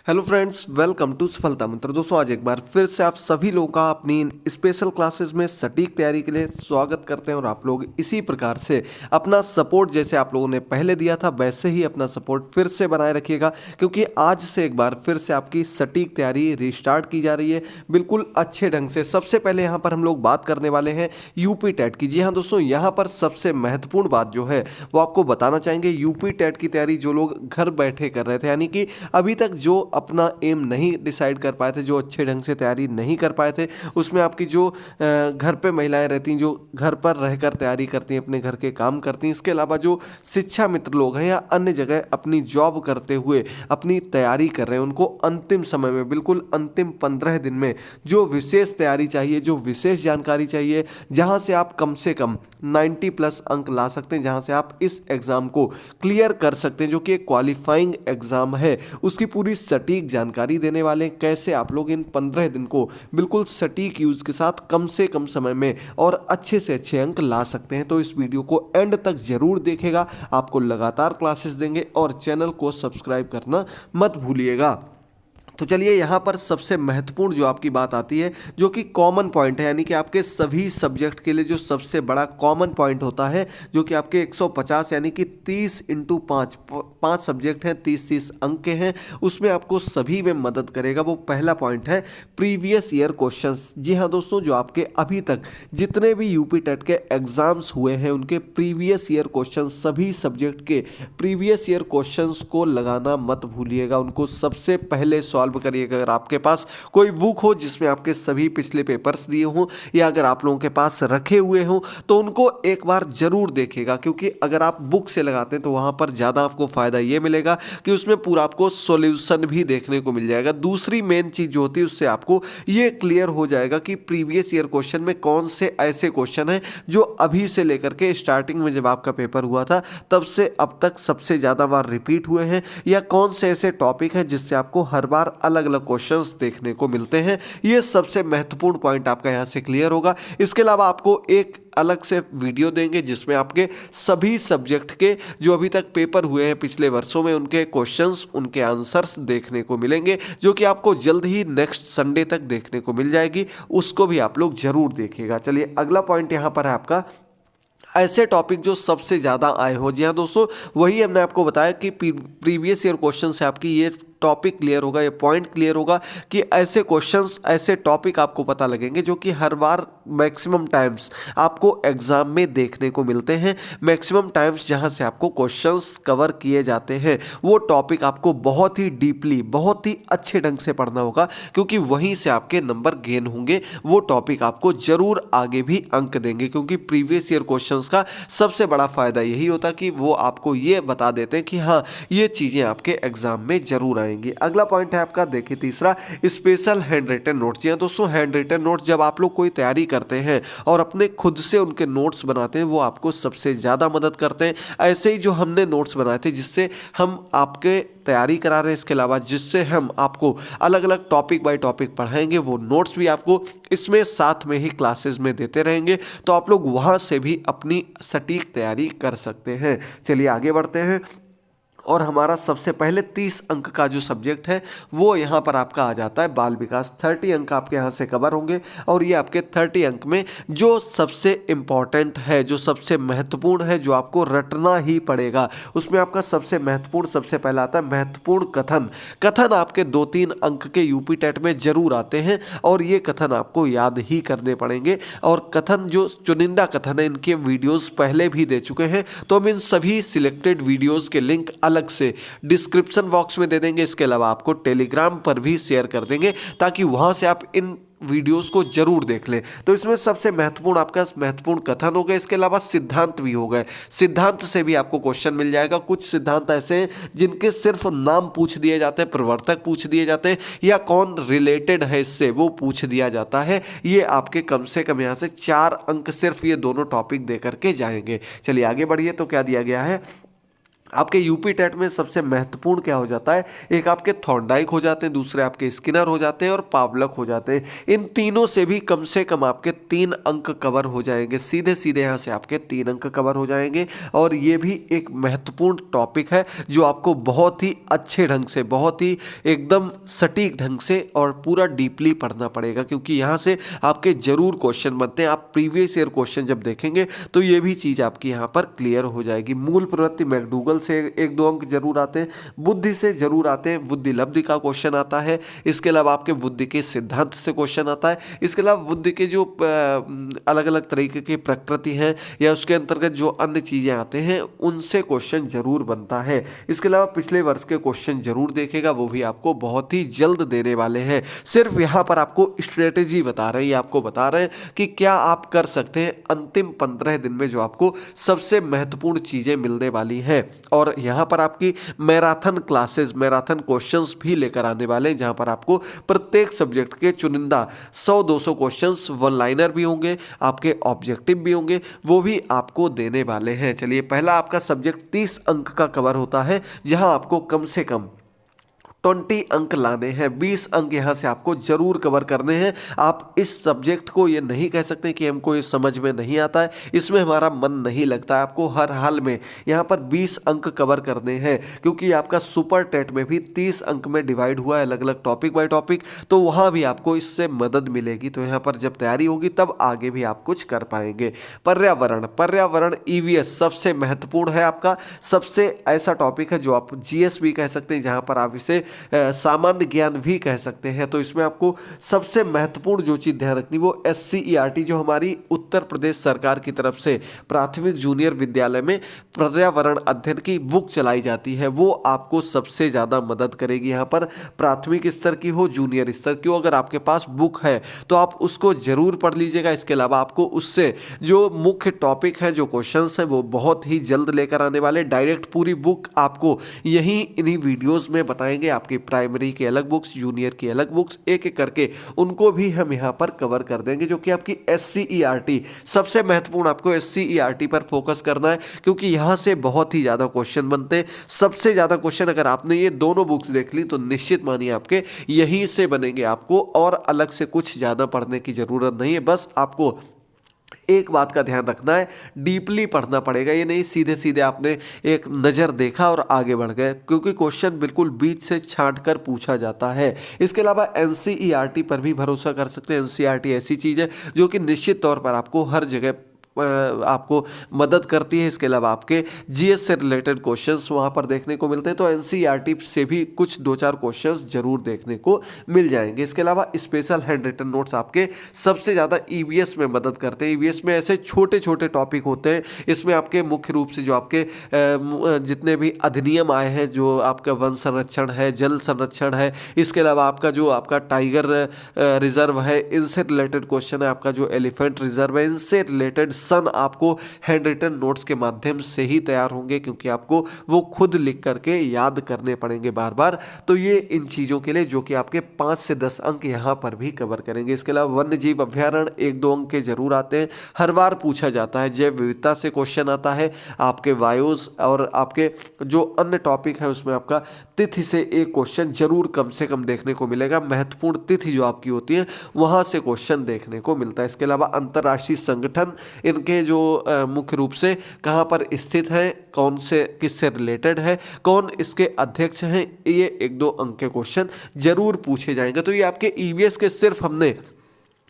Hello friends, welcome to सफलता मंत्र। दोस्तों, आज एक बार फिर से आप सभी लोगों का अपनी स्पेशल क्लासेस में सटीक तैयारी के लिए स्वागत करते हैं। और आप लोग इसी प्रकार से अपना सपोर्ट जैसे आप लोगों ने पहले दिया था वैसे ही अपना सपोर्ट फिर से बनाए रखिएगा, क्योंकि आज से एक बार फिर से आपकी सटीक तैयारी रिस्टार्ट की जा रही है बिल्कुल अच्छे ढंग से। सबसे पहले यहाँ पर हम लोग बात करने वाले हैं यूपी टेट की। जी हाँ दोस्तों, यहाँ पर सबसे महत्वपूर्ण बात जो है वो आपको बताना चाहेंगे। यूपी टेट की तैयारी जो लोग घर बैठे कर रहे थे, यानी कि अभी तक जो अपना एम नहीं डिसाइड कर पाए थे, जो अच्छे ढंग से तैयारी नहीं कर पाए थे, उसमें आपकी जो घर पे महिलाएं रहती हैं, जो घर पर रहकर तैयारी करती हैं, अपने घर के काम करती हैं, इसके अलावा जो शिक्षा मित्र लोग हैं या अन्य जगह अपनी जॉब करते हुए अपनी तैयारी कर रहे हैं, उनको अंतिम समय में बिल्कुल अंतिम 15 दिन में जो विशेष तैयारी चाहिए, जो विशेष जानकारी चाहिए, जहां से कम 90 प्लस अंक ला सकते हैं, जहां से आप इस एग्जाम को क्लियर कर सकते हैं, जो कि एक क्वालिफाइंग एग्जाम है, उसकी पूरी सटीक जानकारी देने वाले हैं। कैसे आप लोग इन 15 दिन को बिल्कुल सटीक यूज के साथ कम से कम समय में और अच्छे से अच्छे अंक ला सकते हैं। तो इस वीडियो को एंड तक जरूर देखेगा, आपको लगातार क्लासेस देंगे और चैनल को सब्सक्राइब करना मत भूलिएगा। तो चलिए, यहाँ पर सबसे महत्वपूर्ण जो आपकी बात आती है, जो कि कॉमन पॉइंट है, यानी कि आपके सभी सब्जेक्ट के लिए जो सबसे बड़ा कॉमन पॉइंट होता है, जो कि आपके 150 यानी कि 30 इंटू 5 सब्जेक्ट हैं, 30-30 अंक के हैं, उसमें आपको सभी में मदद करेगा। वो पहला पॉइंट है प्रीवियस ईयर क्वेश्चंस। जी हाँ दोस्तों, जो आपके अभी तक जितने भी यूपी टेट के एग्जाम्स हुए हैं, उनके प्रीवियस ईयर क्वेश्चन, सभी सब्जेक्ट के प्रीवियस ईयर क्वेश्चंस को लगाना मत भूलिएगा। उनको सबसे पहले सॉल्व करिएगा। अगर आपके पास कोई बुक हो जिसमें आपके सभी पिछले पेपर्स दिए हों, या अगर आप लोगों के पास रखे हुए हों, तो उनको एक बार जरूर देखिएगा, क्योंकि अगर आप बुक से लगाते हैं तो वहां पर ज्यादा आपको फायदा ये मिलेगा कि उसमें पूरा आपको सॉल्यूशन भी देखने को मिल जाएगा। दूसरी मेन चीज जो होती है, उससे आपको ये क्लियर हो जाएगा कि प्रीवियस ईयर क्वेश्चन में कौन से ऐसे क्वेश्चन हैं जो अभी से लेकर के स्टार्टिंग में जब आपका पेपर हुआ था तब से अब तक सबसे ज्यादा बार रिपीट हुए हैं, या कौन से ऐसे टॉपिक हैं जिससे आपको हर बार अलग अलग क्वेश्चंस देखने को मिलते हैं। ये सबसे महत्वपूर्ण पॉइंट आपका यहां से क्लियर होगा। इसके अलावा आपको एक अलग से वीडियो देंगे जिसमें आपके सभी सब्जेक्ट के जो अभी तक पेपर हुए हैं पिछले वर्षों में, उनके क्वेश्चंस, उनके आंसर्स देखने को मिलेंगे, जो कि आपको जल्द ही नेक्स्ट संडे तक देखने को मिल जाएगी। उसको भी आप लोग जरूर देखिएगा। चलिए, अगला पॉइंट यहां पर है आपका ऐसे टॉपिक जो सबसे ज़्यादा आए हो। जी हाँ दोस्तों, वही हमने आपको बताया कि प्रीवियस ईयर क्वेश्चन से आपकी ये टॉपिक क्लियर होगा, ये पॉइंट क्लियर होगा कि ऐसे क्वेश्चंस, ऐसे टॉपिक आपको पता लगेंगे जो कि हर बार मैक्सिमम टाइम्स आपको एग्जाम में देखने को मिलते हैं। मैक्सिमम टाइम्स जहां से आपको क्वेश्चंस कवर किए जाते हैं, वो टॉपिक आपको बहुत ही डीपली, बहुत ही अच्छे ढंग से पढ़ना होगा, क्योंकि वहीं से आपके नंबर गेन होंगे। वो टॉपिक आपको जरूर आगे भी अंक देंगे, क्योंकि प्रीवियस ईयर क्वेश्चन का सबसे बड़ा फायदा यही होता है कि वो आपको ये बता देते हैं कि हाँ, ये चीजें आपके एग्जाम में जरूर आएंगी। अगला पॉइंट है आपका, देखिए तीसरा, स्पेशल हैंड रिटन नोट्स। जी हाँ दोस्तों, हैंड रिटन नोट्स जब आप लोग कोई तैयारी करते हैं और अपने खुद से उनके नोट्स बनाते हैं, वो आपको सबसे ज्यादा मदद करते हैं। ऐसे ही जो हमने नोट्स बनाए थे, जिससे हम आपके तैयारी करा रहे हैं, इसके अलावा जिससे हम आपको अलग अलग टॉपिक बाय टॉपिक पढ़ाएंगे, वो नोट्स भी आपको इसमें साथ में ही क्लासेस में देते रहेंगे, तो आप लोग वहां से भी अपनी सटीक तैयारी कर सकते हैं। चलिए आगे बढ़ते हैं, और हमारा सबसे पहले 30 अंक का जो सब्जेक्ट है वो यहाँ पर आपका आ जाता है बाल विकास। 30 अंक आपके यहाँ से कवर होंगे, और ये आपके 30 अंक में जो सबसे इम्पॉर्टेंट है, जो सबसे महत्वपूर्ण है, जो आपको रटना ही पड़ेगा, उसमें आपका सबसे महत्वपूर्ण, सबसे पहला आता है महत्वपूर्ण कथन। कथन आपके 2-3 अंक के यूपी टेट में जरूर आते हैं, और ये कथन आपको याद ही करने पड़ेंगे। और कथन, जो चुनिंदा कथन है, इनके वीडियोस पहले भी दे चुके हैं, तो हम इन सभी सिलेक्टेड वीडियोस के लिंक अलग से डिस्क्रिप्शन बॉक्स में दे देंगे। इसके अलावा आपको टेलीग्राम पर भी शेयर कर देंगे, ताकि वहां से आप इन वीडियोस को जरूर देख लें। तो इसमें सबसे महत्वपूर्ण आपका महत्वपूर्ण कथन हो गए, इसके अलावा सिद्धांत भी हो गए। सिद्धांत से भी आपको क्वेश्चन मिल जाएगा। कुछ सिद्धांत ऐसे हैं जिनके सिर्फ नाम पूछ दिए जाते हैं, प्रवर्तक पूछ दिए जाते हैं, या कौन रिलेटेड है इससे वो पूछ दिया जाता है। ये आपके कम से कम यहाँ से 4 अंक सिर्फ ये दोनों टॉपिक दे करके जाएंगे। चलिए आगे बढ़िए, तो क्या दिया गया है, आपके यूपी टेट में सबसे महत्वपूर्ण क्या हो जाता है, एक आपके थॉर्नडाइक हो जाते हैं, दूसरे आपके स्किनर हो जाते हैं और पावलक हो जाते हैं। इन तीनों से भी कम से कम आपके 3 अंक कवर हो जाएंगे, सीधे सीधे यहाँ से आपके 3 अंक कवर हो जाएंगे। और ये भी एक महत्वपूर्ण टॉपिक है जो आपको बहुत ही अच्छे ढंग से, बहुत ही एकदम सटीक ढंग से और पूरा डीपली पढ़ना पड़ेगा, क्योंकि यहाँ से आपके जरूर क्वेश्चन बनते हैं। आप प्रीवियस ईयर क्वेश्चन जब देखेंगे तो ये भी चीज़ आपकी यहाँ पर क्लियर हो जाएगी। मूल प्रवृत्ति मैकडूगल से 1-2 अंक जरूर आते हैं, बुद्धि से जरूर आते हैं, बुद्धि लब्धि का क्वेश्चन आता है। इसके अलावा आपके बुद्धि के सिद्धांत से क्वेश्चन आता है। इसके अलावा बुद्धि के जो अलग अलग तरीके की प्रकृति हैं या उसके अंतर्गत जो अन्य चीज़ें आते हैं उनसे क्वेश्चन जरूर बनता है। इसके अलावा पिछले वर्ष के क्वेश्चन जरूर देखेगा, वो भी आपको बहुत ही जल्द देने वाले हैं। सिर्फ यहाँ पर आपको स्ट्रेटेजी बता रहे हैं, ये आपको बता रहे हैं कि क्या आप कर सकते हैं अंतिम 15 दिन में जो आपको सबसे महत्वपूर्ण चीज़ें मिलने वाली हैं। और यहाँ पर आपकी मैराथन क्लासेस, मैराथन क्वेश्चंस भी लेकर आने वाले हैं, जहाँ पर आपको प्रत्येक सब्जेक्ट के चुनिंदा 100-200 क्वेश्चंस, वन लाइनर भी होंगे, आपके ऑब्जेक्टिव भी होंगे, वो भी आपको देने वाले हैं। चलिए, पहला आपका सब्जेक्ट 30 अंक का कवर होता है, जहाँ आपको कम से कम 20 अंक लाने हैं। 20 अंक यहाँ से आपको जरूर कवर करने हैं। आप इस सब्जेक्ट को ये नहीं कह सकते कि हमको ये समझ में नहीं आता है, इसमें हमारा मन नहीं लगता है। आपको हर हाल में यहाँ पर 20 अंक कवर करने हैं, क्योंकि आपका सुपर टेट में भी 30 अंक में डिवाइड हुआ है अलग अलग टॉपिक बाय टॉपिक, तो वहाँ भी आपको इससे मदद मिलेगी। तो यहाँ पर जब तैयारी होगी तब आगे भी आप कुछ कर पाएंगे। पर्यावरण, पर्यावरण ईवीएस सबसे महत्वपूर्ण है आपका, सबसे ऐसा टॉपिक है जो आप जीएस भी कह सकते हैं, जहाँ पर आप इसे सामान्य ज्ञान भी कह सकते हैं। तो इसमें आपको सबसे महत्वपूर्ण जो चीज़ ध्यान रखनी वो SCERT जो हमारी उत्तर प्रदेश सरकार की तरफ से प्राथमिक जूनियर विद्यालय में पर्यावरण अध्ययन की बुक चलाई जाती है, वो आपको सबसे ज़्यादा मदद करेगी। यहाँ पर प्राथमिक स्तर की हो, जूनियर स्तर की हो, अगर आपके पास बुक है तो आप उसको जरूर पढ़ लीजिएगा। इसके अलावा आपको उससे जो मुख्य टॉपिक है, जो क्वेश्चंस हैं, वो बहुत ही जल्द लेकर आने वाले। डायरेक्ट पूरी बुक आपको यही इन्हीं वीडियोस में बताएंगे। आपकी प्राइमरी की अलग बुक्स, जूनियर की अलग बुक्स, एक एक करके उनको भी हम यहाँ पर कवर कर देंगे। जो कि आपकी SCERT सबसे महत्वपूर्ण, आपको SCERT पर फोकस करना है, क्योंकि यहाँ से बहुत ही ज़्यादा क्वेश्चन बनते हैं। सबसे ज़्यादा क्वेश्चन अगर आपने ये दोनों बुक्स देख ली तो निश्चित मानिए आपके यहीं से बनेंगे। आपको और अलग से कुछ ज़्यादा पढ़ने की ज़रूरत नहीं है, बस आपको एक बात का ध्यान रखना है, डीपली पढ़ना पड़ेगा। ये नहीं सीधे सीधे आपने एक नज़र देखा और आगे बढ़ गए, क्योंकि क्वेश्चन बिल्कुल बीच से छांट कर पूछा जाता है। इसके अलावा NCERT पर भी भरोसा कर सकते हैं। NCERT ऐसी चीज़ है जो कि निश्चित तौर पर आपको हर जगह आपको मदद करती है। इसके अलावा आपके जीएस से रिलेटेड क्वेश्चंस वहाँ पर देखने को मिलते हैं, तो NCERT से भी कुछ 2-4 क्वेश्चंस जरूर देखने को मिल जाएंगे। इसके अलावा स्पेशल हैंड रिटन नोट्स आपके सबसे ज़्यादा EVS में मदद करते हैं। EVS में ऐसे छोटे छोटे टॉपिक होते हैं, इसमें आपके मुख्य रूप से जो आपके जितने भी अधिनियम आए हैं, जो आपका वन संरक्षण है, जल संरक्षण है, इसके अलावा आपका जो आपका टाइगर रिजर्व है, इनसे रिलेटेड क्वेश्चन है। आपका जो एलिफेंट रिजर्व है, इनसे रिलेटेड सन आपको हैंड रिटन नोट्स के माध्यम से ही तैयार होंगे, क्योंकि आपको वो खुद लिख करके याद करने पड़ेंगे बार बार। तो ये इन चीज़ों के लिए जो कि आपके 5 से 10 अंक यहाँ पर भी कवर करेंगे। इसके अलावा वन्य जीव अभ्यारण्य 1-2 अंक के जरूर आते हैं, हर बार पूछा जाता है। जैव विविधता से क्वेश्चन आता है, आपके वायुस और आपके जो अन्य टॉपिक है उसमें आपका तिथि से एक क्वेश्चन जरूर कम से कम देखने को मिलेगा। महत्वपूर्ण तिथि जो आपकी होती है वहाँ से क्वेश्चन देखने को मिलता है। इसके अलावा अंतर्राष्ट्रीय संगठन, इनके जो मुख्य रूप से कहाँ पर स्थित है, कौन से किससे रिलेटेड है, कौन इसके अध्यक्ष हैं, ये 1-2 अंक के क्वेश्चन जरूर पूछे जाएंगे। तो ये आपके EVS के सिर्फ हमने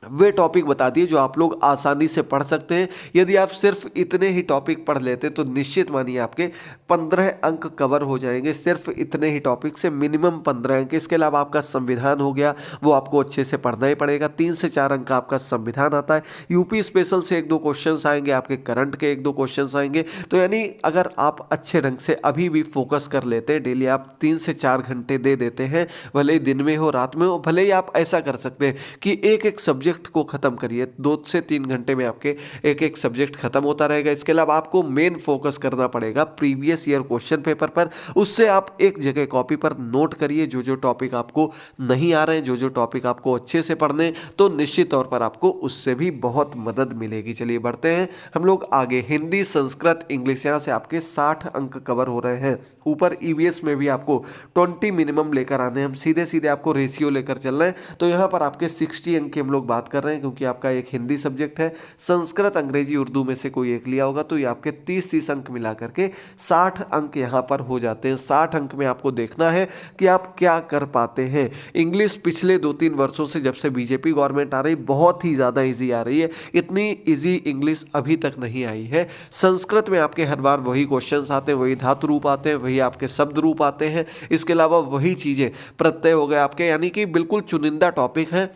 वे टॉपिक बता दिए जो आप लोग आसानी से पढ़ सकते हैं। यदि आप सिर्फ इतने ही टॉपिक पढ़ लेते हैं तो निश्चित मानिए आपके 15 अंक कवर हो जाएंगे, सिर्फ इतने ही टॉपिक से मिनिमम 15 अंक। इसके अलावा आपका संविधान हो गया, वो आपको अच्छे से पढ़ना ही पड़ेगा। 3 से 4 अंक का आपका संविधान आता है। यूपी स्पेशल से 1-2 क्वेश्चन आएंगे, आपके करंट के 1-2 क्वेश्चन आएंगे। तो यानी अगर आप अच्छे ढंग से अभी भी फोकस कर लेते हैं, डेली आप 3 से 4 घंटे दे देते हैं, भले ही दिन में हो रात में हो, भले ही आप ऐसा कर सकते हैं कि एक एक सब्जेक्ट सब्जेक्ट को ख़त्म करिए। 2 से 3 घंटे में आपके एक एक सब्जेक्ट खत्म होता रहेगा। इसके अलावा आपको मेन फोकस करना पड़ेगा प्रीवियस ईयर क्वेश्चन पेपर पर। उससे आप एक जगह कॉपी पर नोट करिए जो जो टॉपिक आपको नहीं आ रहे हैं, जो जो टॉपिक आपको अच्छे से पढ़ने, तो निश्चित तौर पर आपको उससे भी बहुत मदद मिलेगी। चलिए बढ़ते हैं हम लोग आगे। हिंदी, संस्कृत, इंग्लिश, यहाँ से आपके 60 अंक कवर हो रहे हैं। ऊपर ईवीएस में भी आपको 20 मिनिमम लेकर आने हैं। हम सीधे सीधे आपको रेशियो लेकर चल रहे हैं। तो यहाँ पर आपके 60 अंक की हम लोग बात कर रहे हैं, क्योंकि आपका एक हिंदी सब्जेक्ट है, संस्कृत, अंग्रेजी, उर्दू में से कोई एक लिया होगा, तो ये आपके 30 अंक मिला करके 60 अंक यहाँ पर हो जाते हैं। 60 अंक में आपको देखना है कि आप क्या कर पाते हैं। इंग्लिश पिछले 2-3 वर्षों से, जब से बीजेपी गवर्नमेंट आ रही, बहुत ही ज़्यादा ईजी आ रही है। इतनी ईजी इंग्लिश अभी तक नहीं आई है। संस्कृत में आपके हर बार वही क्वेश्चंस आते हैं, वही धातु रूप आते हैं, वही आपके शब्द रूप आते हैं। इसके अलावा वही चीज़ें, प्रत्यय हो गए आपके, यानी कि बिल्कुल चुनिंदा टॉपिक हैं।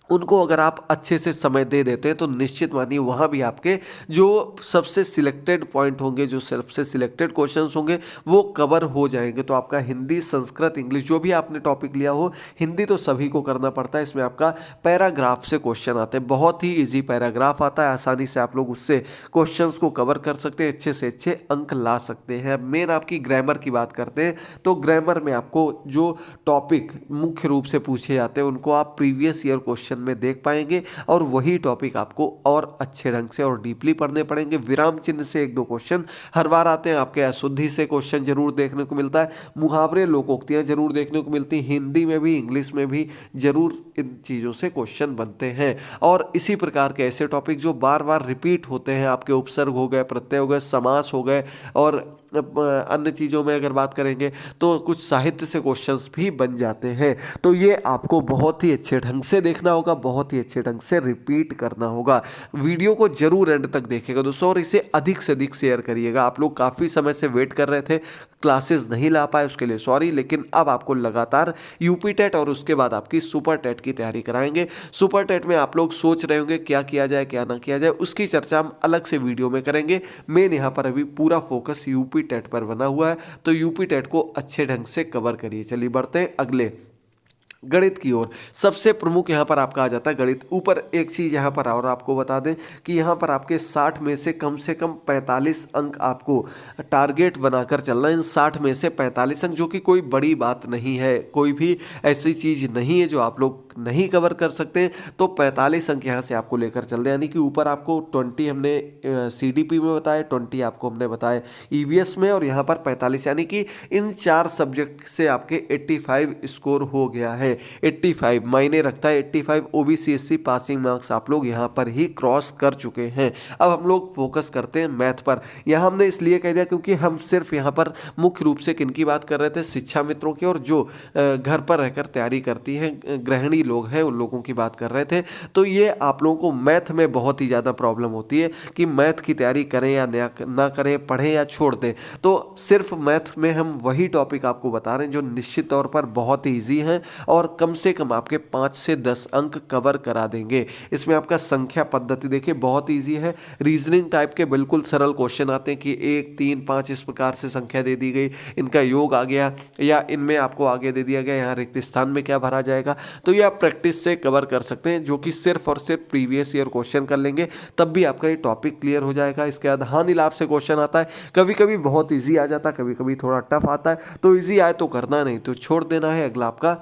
उनको अगर आप अच्छे से समय दे देते हैं तो निश्चित मानिए वहाँ भी आपके जो सबसे सिलेक्टेड पॉइंट होंगे, जो सबसे सिलेक्टेड क्वेश्चंस होंगे, वो कवर हो जाएंगे। तो आपका हिंदी, संस्कृत, इंग्लिश, जो भी आपने टॉपिक लिया हो, हिंदी तो सभी को करना पड़ता है। इसमें आपका पैराग्राफ से क्वेश्चन आते हैं, बहुत ही ईजी पैराग्राफ आता है, आसानी से आप लोग उससे क्वेश्चंस को कवर कर सकते हैं, अच्छे से अच्छे अंक ला सकते हैं। मेन आपकी ग्रामर की बात करते हैं तो ग्रामर में आपको जो टॉपिक मुख्य रूप से पूछे जाते हैं उनको आप प्रीवियस ईयर क्वेश्चन में देख पाएंगे, और वही टॉपिक आपको और अच्छे ढंग से और डीपली पढ़ने पड़ेंगे। विराम चिन्ह से 1-2 क्वेश्चन हर बार आते हैं आपके। अशुद्धि से क्वेश्चन जरूर देखने को मिलता है, मुहावरे, लोकोक्तियां जरूर देखने को मिलती हैं। हिंदी में भी, इंग्लिश में भी जरूर इन चीज़ों से क्वेश्चन बनते हैं। और इसी प्रकार के ऐसे टॉपिक जो बार बार रिपीट होते हैं, आपके उपसर्ग हो गए, प्रत्यय हो गए, समास हो गए, और अन्य चीज़ों में अगर बात करेंगे तो कुछ साहित्य से क्वेश्चंस भी बन जाते हैं। तो ये आपको बहुत ही अच्छे ढंग से देखना होगा, बहुत ही अच्छे ढंग से रिपीट करना होगा। वीडियो को जरूर एंड तक देखिएगा दोस्तों, और इसे अधिक से अधिक शेयर करिएगा। आप लोग काफ़ी समय से वेट कर रहे थे, क्लासेस नहीं ला पाए, उसके लिए सॉरी, लेकिन अब आपको लगातार यूपी टेट और उसके बाद आपकी सुपर टेट की तैयारी कराएंगे। सुपर टेट में आप लोग सोच रहे होंगे क्या किया जाए, क्या ना किया जाए, उसकी चर्चा हम अलग से वीडियो में करेंगे। मेन यहाँ पर अभी पूरा फोकस यूपी टेट पर बना हुआ है, तो यूपी टेट को अच्छे ढंग से कवर करिए। चलिए बढ़ते हैं अगले गणित की ओर। सबसे प्रमुख यहाँ पर आपका आ जाता है गणित। ऊपर एक चीज़ यहाँ पर और आपको बता दें कि यहाँ पर आपके 60 में से कम 45 अंक आपको टारगेट बनाकर चलना है। इन 60 में से 45 अंक, जो कि कोई बड़ी बात नहीं है, कोई भी ऐसी चीज़ नहीं है जो आप लोग नहीं कवर कर सकते। तो 45 अंक यहाँ से आपको लेकर चलते हैं, यानी कि ऊपर आपको 20 हमने CDP में बताया, 20 आपको हमने बताया EVS में, और यहाँ पर 45, यानी कि इन 4 सब्जेक्ट से आपके 85 स्कोर हो गया है। 85 मायने रखता है। 85 OBC SC पासिंग मार्क्स आप लोग यहाँ पर ही क्रॉस कर चुके हैं। अब हम लोग फोकस करते हैं मैथ पर। यहाँ हमने इसलिए कह दिया क्योंकि हम सिर्फ यहाँ पर मुख्य रूप से किनकी बात कर रहे थे, शिक्षा मित्रों की, और जो घर पर रहकर तैयारी करती हैं, गृहिणी लोग हैं, उन लोगों की बात कर रहे थे। तो ये आप लोगों को मैथ में बहुत ही ज़्यादा प्रॉब्लम होती है कि मैथ की तैयारी करें या ना करें, पढ़ें या छोड़ दें। तो सिर्फ मैथ में हम वही टॉपिक आपको बता रहे हैं जो निश्चित तौर पर बहुत ही ईजी हैं और कम से कम आपके 5 से 10 अंक कवर करा देंगे। इसमें आपका संख्या पद्धति देखिए बहुत ईजी है। रीजनिंग टाइप के बिल्कुल सरल क्वेश्चन आते हैं कि 1, 3, 5 इस प्रकार से संख्या दे दी गई, इनका योग आ गया, या इनमें आपको आगे दे दिया गया यहाँ रिक्त स्थान में क्या भरा जाएगा। तो ये आप प्रैक्टिस से कवर कर सकते हैं, जो कि सिर्फ और सिर्फ प्रीवियस ईयर क्वेश्चन कर लेंगे तब भी आपका ये टॉपिक क्लियर हो जाएगा। इसके बाद हाँ नीलाभ से क्वेश्चन आता है, कभी कभी बहुत ईजी आ जाता है, कभी कभी थोड़ा टफ आता है। तो ईजी आए तो करना, नहीं तो छोड़ देना है। अगला आपका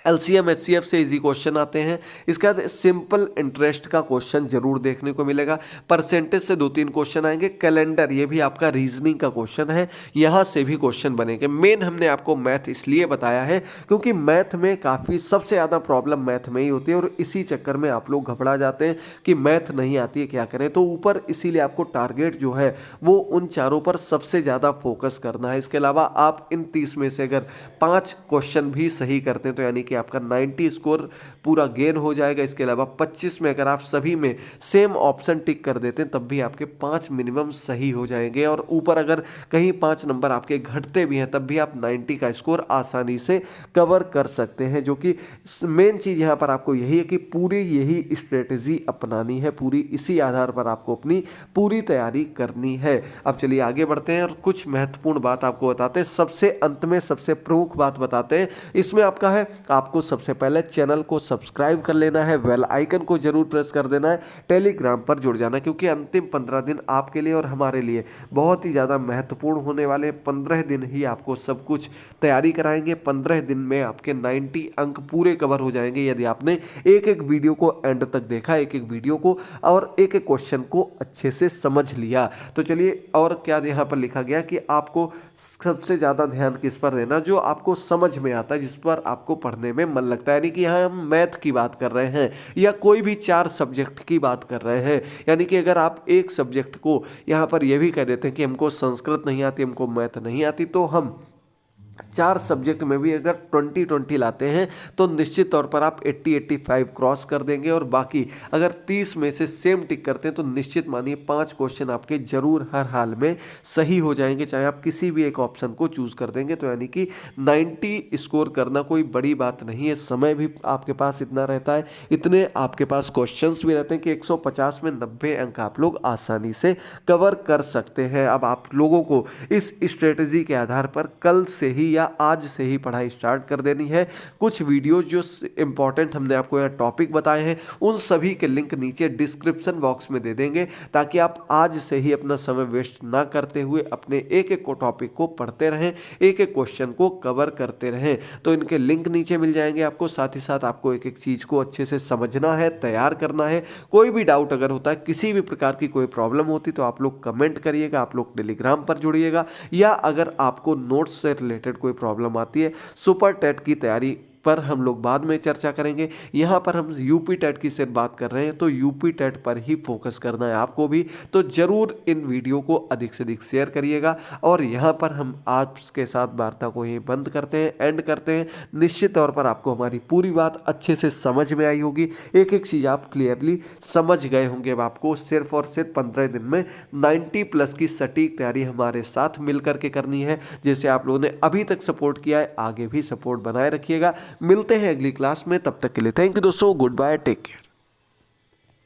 LCM HCF से इजी क्वेश्चन आते हैं। इसके बाद सिंपल इंटरेस्ट का क्वेश्चन जरूर देखने को मिलेगा। परसेंटेज से 2-3 क्वेश्चन आएंगे। कैलेंडर, ये भी आपका रीजनिंग का क्वेश्चन है, यहाँ से भी क्वेश्चन बनेंगे। मेन हमने आपको मैथ इसलिए बताया है क्योंकि मैथ में काफ़ी सबसे ज़्यादा प्रॉब्लम मैथ में ही होती है, और इसी चक्कर में आप लोग घबरा जाते हैं कि मैथ नहीं आती है, क्या करें। तो ऊपर इसीलिए आपको टारगेट जो है वो उन चारों पर सबसे ज़्यादा फोकस करना है। इसके अलावा आप इन 30 में से अगर 5 क्वेश्चन भी सही करते हैं तो यानी कि आपका 90 स्कोर पूरा गेन हो जाएगा। इसके अलावा 25 में अगर आप सभी में सेम ऑप्शन टिक कर देते हैं तब भी आपके 5 मिनिमम सही हो जाएंगे, और ऊपर अगर कहीं 5 नंबर आपके घटते भी हैं तब भी आप 90 का स्कोर आसानी से कवर कर सकते हैं। जो कि मेन चीज़ यहाँ पर आपको यही है कि पूरी यही स्ट्रेटेजी अपनानी है, पूरी इसी आधार पर आपको अपनी पूरी तैयारी करनी है। अब चलिए आगे बढ़ते हैं और कुछ महत्वपूर्ण बात आपको बताते हैं। सबसे अंत में सबसे प्रमुख बात बताते हैं, इसमें आपका है, आप आपको सबसे पहले चैनल को सब्सक्राइब कर लेना है, बेल आइकन को जरूर प्रेस कर देना है, टेलीग्राम पर जुड़ जाना, क्योंकि अंतिम 15 दिन आपके लिए और हमारे लिए बहुत ही ज़्यादा महत्वपूर्ण होने वाले। 15 दिन ही आपको सब कुछ तैयारी कराएंगे। 15 दिन में आपके 90 अंक पूरे कवर हो जाएंगे यदि आपने एक एक वीडियो को एंड तक देखा, एक एक वीडियो को और एक एक क्वेश्चन को अच्छे से समझ लिया। तो चलिए, और क्या यहाँ पर लिखा गया कि आपको सबसे ज़्यादा ध्यान किस पर देना, जो आपको समझ में आता है, जिस पर आपको पढ़ने में मन लगता है। यानी कि यहाँ हम मैथ की बात कर रहे हैं या कोई भी 4 सब्जेक्ट की बात कर रहे हैं। यानी कि अगर आप एक सब्जेक्ट को यहाँ पर यह भी कह देते हैं कि हमको संस्कृत नहीं आती, हमको मैथ नहीं आती, तो हम 4 सब्जेक्ट में भी अगर 20-20 लाते हैं तो निश्चित तौर पर आप 80-85 क्रॉस कर देंगे। और बाकी अगर 30 में से सेम टिक करते हैं तो निश्चित मानिए 5 क्वेश्चन आपके जरूर हर हाल में सही हो जाएंगे, चाहे आप किसी भी एक ऑप्शन को चूज कर देंगे। तो यानी कि 90 स्कोर करना कोई बड़ी बात नहीं है। समय भी आपके पास इतना रहता है, इतने आपके पास क्वेश्चंस भी रहते हैं कि 150 में 90 अंक आप लोग आसानी से कवर कर सकते हैं। अब आप लोगों को इस स्ट्रेटजी के आधार पर कल से ही या आज से ही पढ़ाई स्टार्ट कर देनी है। कुछ वीडियो जो इंपॉर्टेंट हमने आपको यहाँ टॉपिक बताए हैं उन सभी के लिंक नीचे डिस्क्रिप्शन बॉक्स में दे देंगे, ताकि आप आज से ही अपना समय वेस्ट ना करते हुए अपने एक एक टॉपिक को पढ़ते रहें, एक एक क्वेश्चन को कवर करते रहें। तो इनके लिंक नीचे मिल जाएंगे आपको। साथ ही साथ आपको एक एक चीज को अच्छे से समझना है, तैयार करना है। कोई भी डाउट अगर होता है, किसी भी प्रकार की कोई प्रॉब्लम होती, तो आप लोग कमेंट करिएगा, आप लोग टेलीग्राम पर जुड़िएगा, या अगर आपको नोट्स से रिलेटेड कोई प्रॉब्लम आती है, सुपर टेट की तैयारी पर हम लोग बाद में चर्चा करेंगे। यहाँ पर हम यूपी टेट की सिर्फ बात कर रहे हैं, तो यूपी टेट पर ही फोकस करना है आपको भी। तो जरूर इन वीडियो को अधिक से अधिक शेयर करिएगा। और यहाँ पर हम आपके साथ वार्ता को यहीं बंद करते हैं, एंड करते हैं। निश्चित तौर पर आपको हमारी पूरी बात अच्छे से समझ में आई होगी, एक एक चीज़ आप क्लियरली समझ गए होंगे। अब आपको सिर्फ और सिर्फ 15 दिन में 90+ की सटीक तैयारी हमारे साथ मिल करके करनी है। जैसे आप लोगों ने अभी तक सपोर्ट किया है, आगे भी सपोर्ट बनाए रखिएगा। मिलते हैं अगली क्लास में, तब तक के लिए थैंक यू दोस्तों, गुड बाय, टेक केयर।